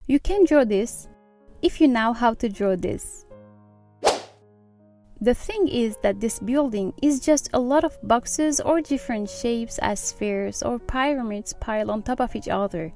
You can draw this if you know how to draw this. The thing is that this building is just a lot of boxes or different shapes as spheres or pyramids piled on top of each other.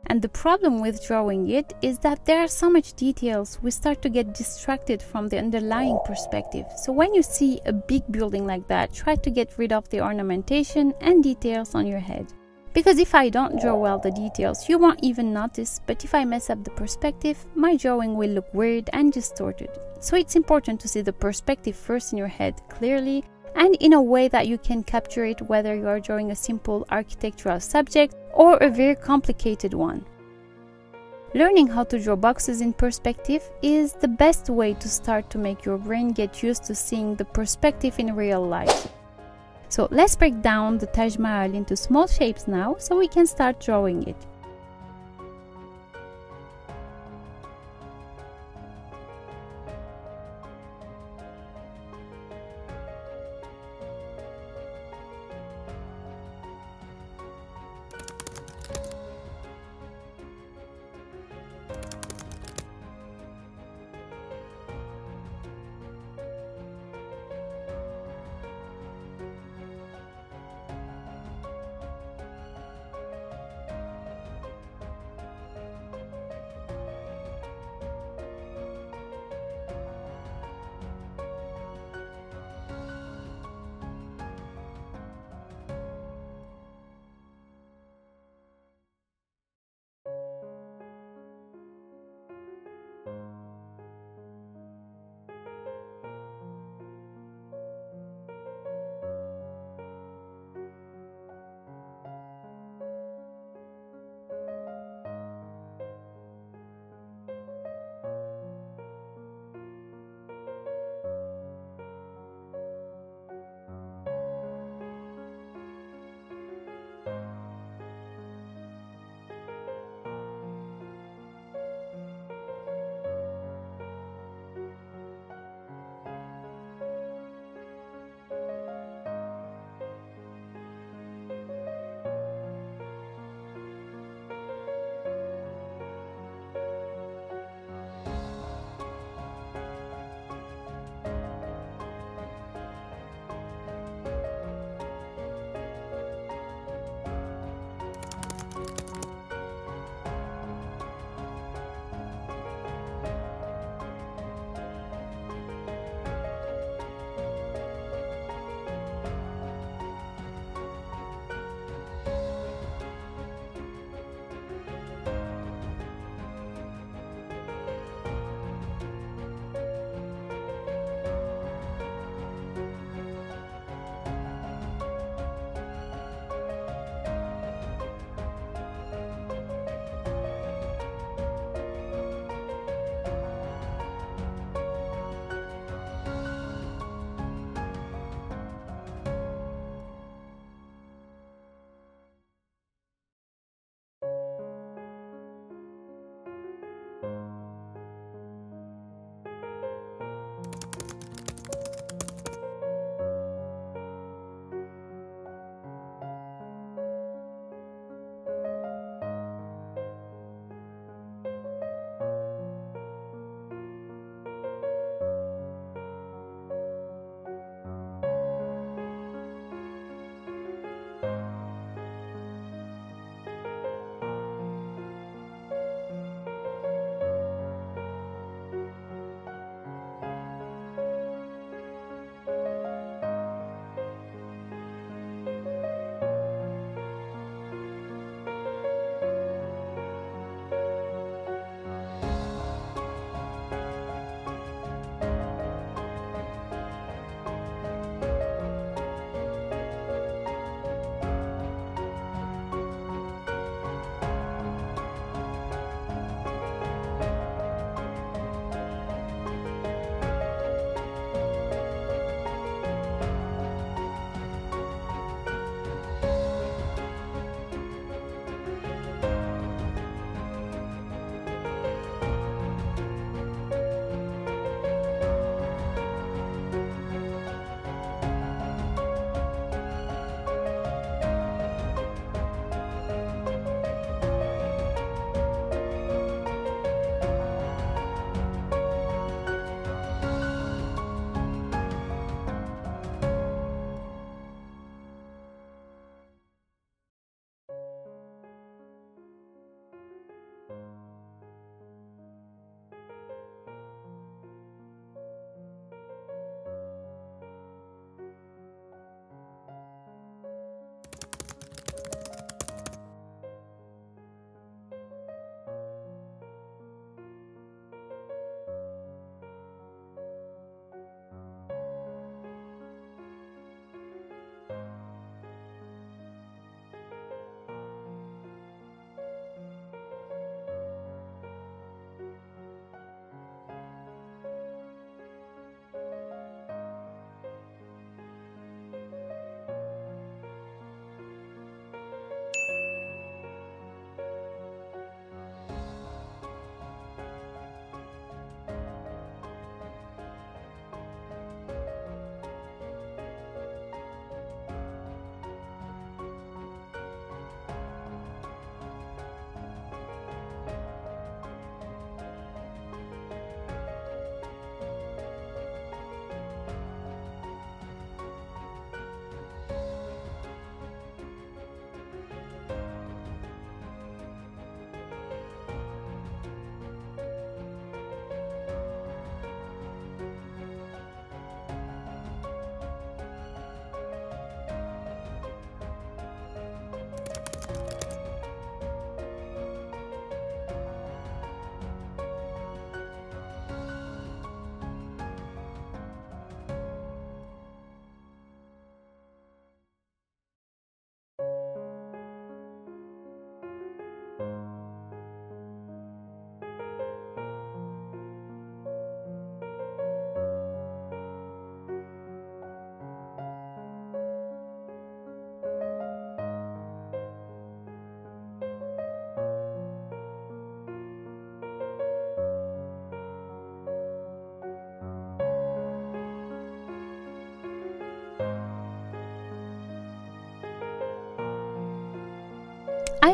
And the problem with drawing it is that there are so much details, we start to get distracted from the underlying perspective. So when you see a big building like that, try to get rid of the ornamentation and details on your head. Because if I don't draw well the details, you won't even notice, but if I mess up the perspective, my drawing will look weird and distorted. So it's important to see the perspective first in your head clearly and in a way that you can capture it, whether you are drawing a simple architectural subject or a very complicated one. Learning how to draw boxes in perspective is the best way to start to make your brain get used to seeing the perspective in real life. So let's break down the Taj Mahal into small shapes now so we can start drawing it.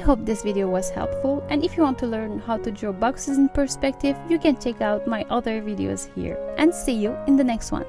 hope this video was helpful, and if you want to learn how to draw boxes in perspective, you can check out my other videos here. And see you in the next one.